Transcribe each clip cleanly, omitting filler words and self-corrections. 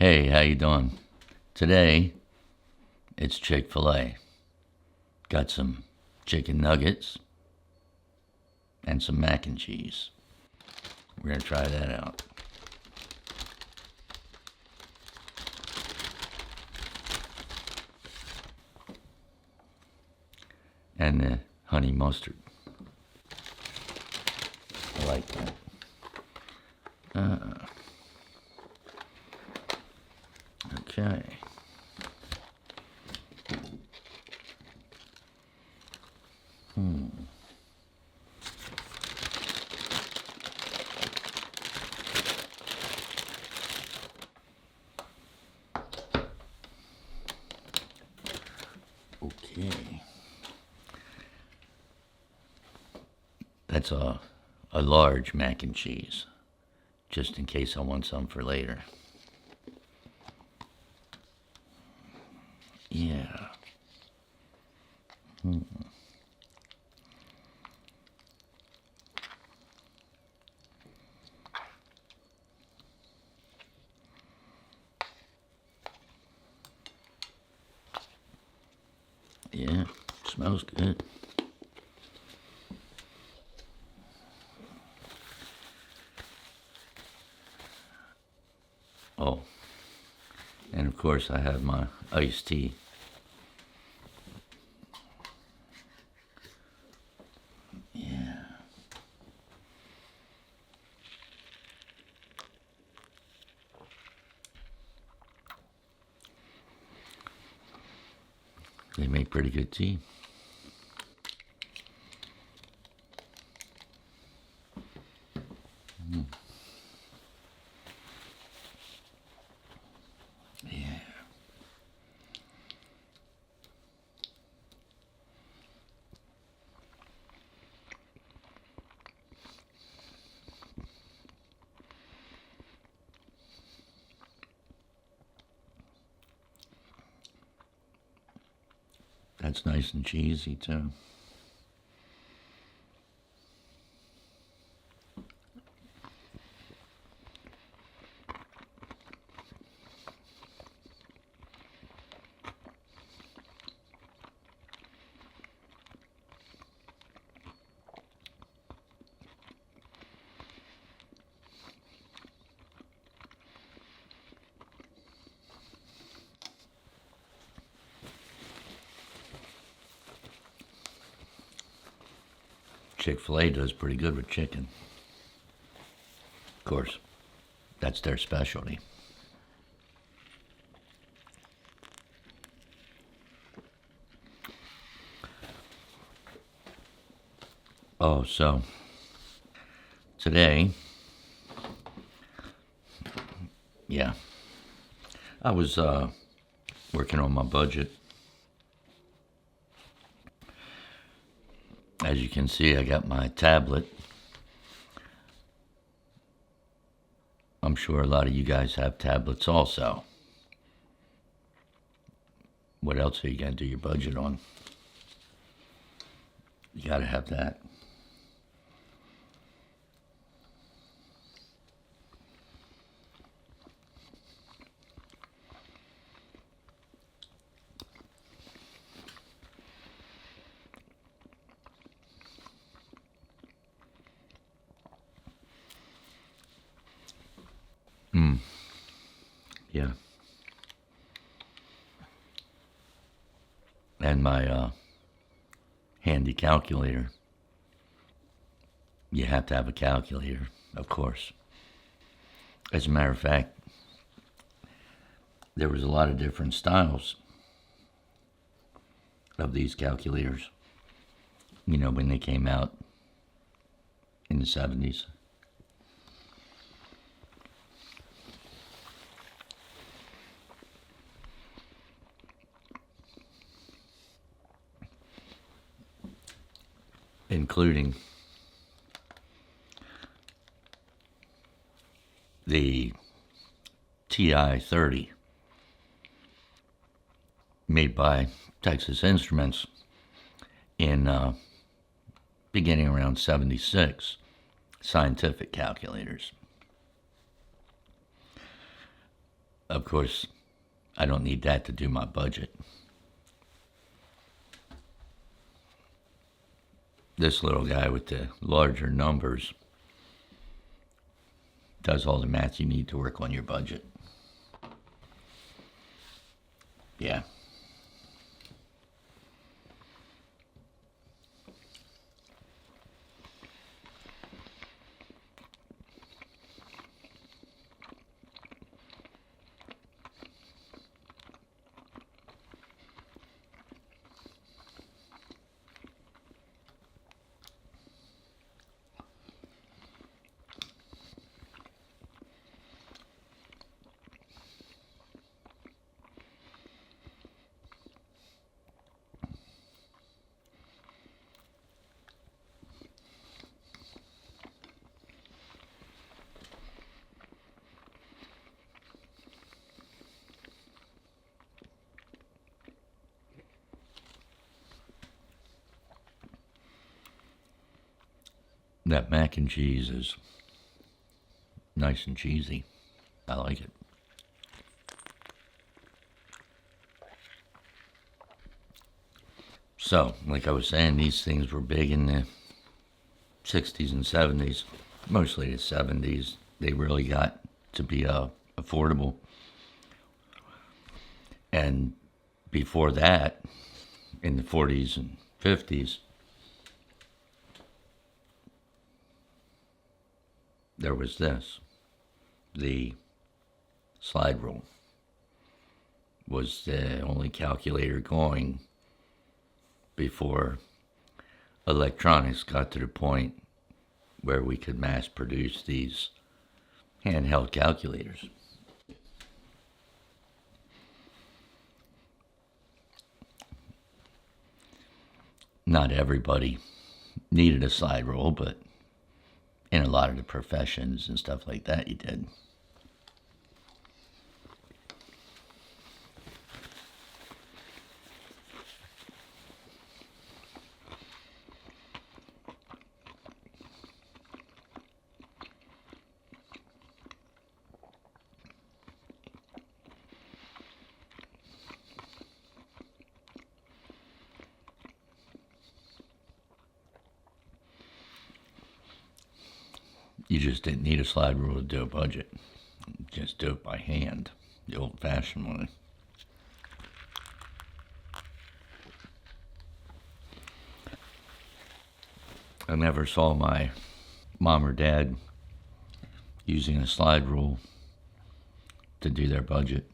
Hey, how you doing? Today, it's Chick-fil-A. Got some chicken nuggets and some mac and cheese. We're gonna try that out. And the honey mustard. I like that. Okay. Okay. That's a large mac and cheese, just in case I want some for later. Yeah. Yeah, smells good. Oh, and of course I have my iced tea. Yeah. They make pretty good tea. Yeah. That's nice and cheesy too. Chick-fil-A does pretty good with chicken. Of course, that's their specialty. Oh, so today, yeah, I was working on my budget. As you can see, I got my tablet. I'm sure a lot of you guys have tablets also. What else are you going to do your budget on? You got to have that. Yeah. And my handy calculator. You have to have a calculator, of course. As a matter of fact, there was a lot of different styles of these calculators, when they came out in the 70s. Including the TI-30 made by Texas Instruments in beginning around 76, scientific calculators. Of course, I don't need that to do my budget. This little guy with the larger numbers does all the math you need to work on your budget. Yeah. That mac and cheese is nice and cheesy. I like it. So, like I was saying, these things were big in the 60s and 70s, mostly the 70s. They really got to be affordable. And before that, in the 40s and 50s, there was this. The slide rule was the only calculator going before electronics got to the point where we could mass produce these handheld calculators. Not everybody needed a slide rule, but in a lot of the professions and stuff like that, you did. You just didn't need a slide rule to do a budget. Just do it by hand, the old-fashioned way. I never saw my mom or dad using a slide rule to do their budget.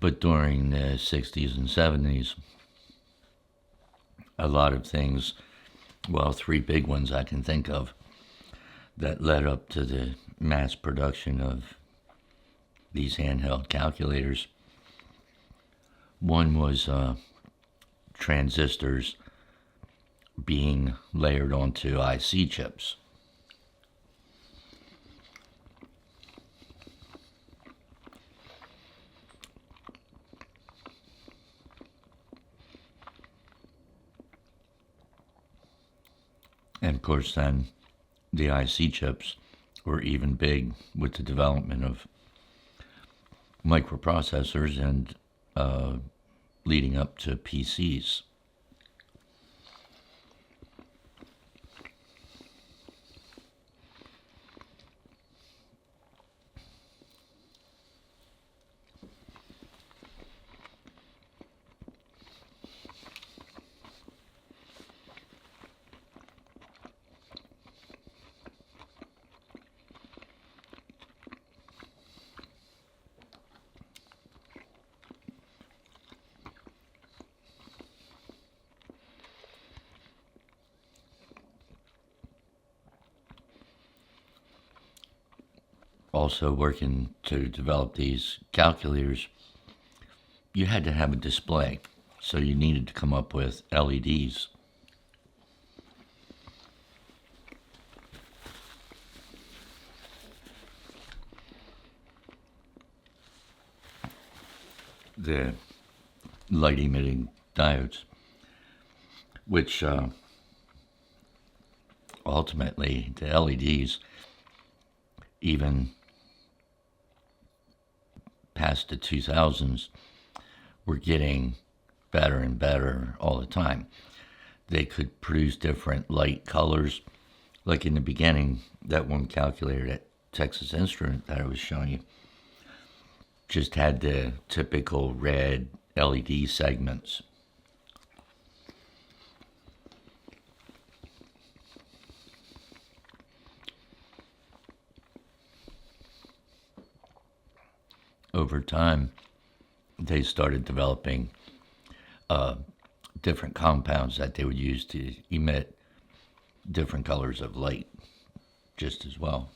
But during the 60s and 70s, a lot of things, well, three big ones I can think of that led up to the mass production of these handheld calculators. One was transistors being layered onto IC chips. And of course, then the IC chips were even big with the development of microprocessors and leading up to PCs. also working to develop these calculators, you had to have a display. So you needed to come up with LEDs. The light emitting diodes, which ultimately the LEDs, even past the 2000s, were getting better and better all the time. They could produce different light colors. Like in the beginning, that one calculator, that Texas Instrument that I was showing you, just had the typical red LED segments. Over time, they started developing different compounds that they would use to emit different colors of light just as well.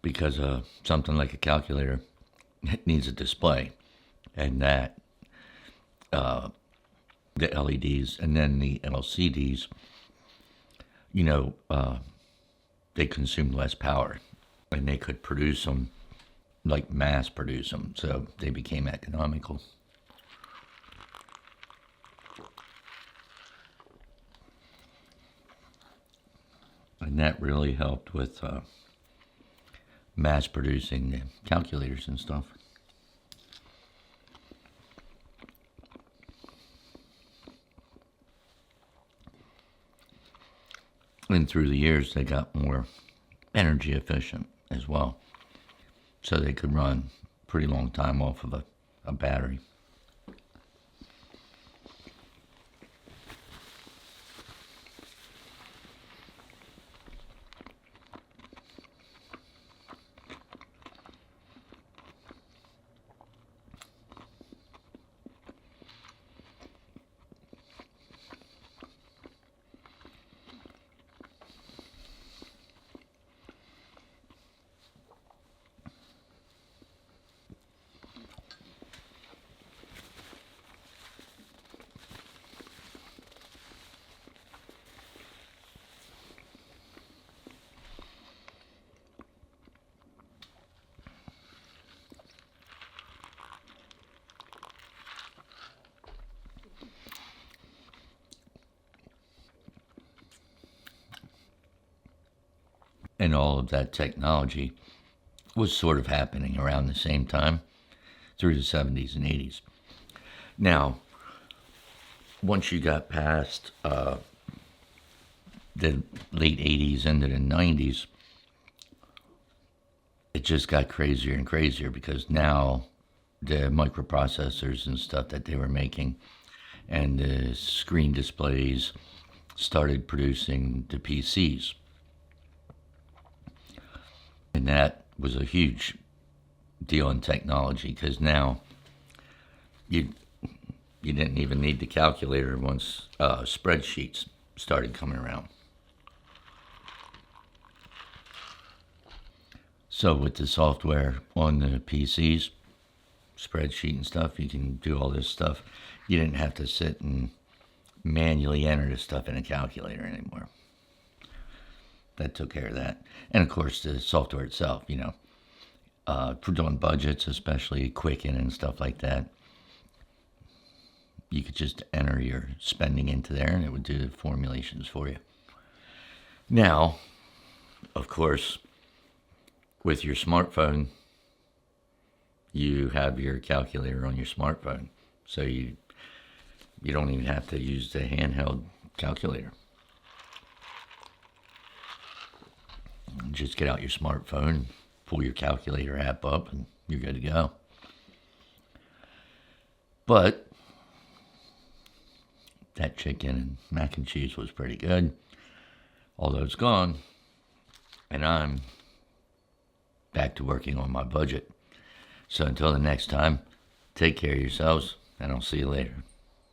Because something like a calculator, it needs a display, and that the LEDs and then the LCDs, they consume less power, and they could produce them, like mass produce them, so they became economical. And that really helped with mass producing the calculators and stuff. And through the years, they got more energy efficient as well. So they could run a pretty long time off of a battery. And all of that technology was sort of happening around the same time through the 70s and 80s. Now, once you got past the late 80s into the 90s, it just got crazier and crazier, because now the microprocessors and stuff that they were making and the screen displays started producing the PCs. And that was a huge deal in technology, because now you didn't even need the calculator once spreadsheets started coming around. So with the software on the PCs, spreadsheet and stuff, you can do all this stuff. You didn't have to sit and manually enter this stuff in a calculator anymore. That took care of that. And of course, the software itself, for doing budgets, especially Quicken and stuff like that, you could just enter your spending into there and it would do the formulations for you. Now, of course, with your smartphone, you have your calculator on your smartphone. So you don't even have to use the handheld calculator. Just get out your smartphone, pull your calculator app up, and you're good to go. But that chicken and mac and cheese was pretty good, although it's gone, and I'm back to working on my budget. So until the next time, take care of yourselves, and I'll see you later.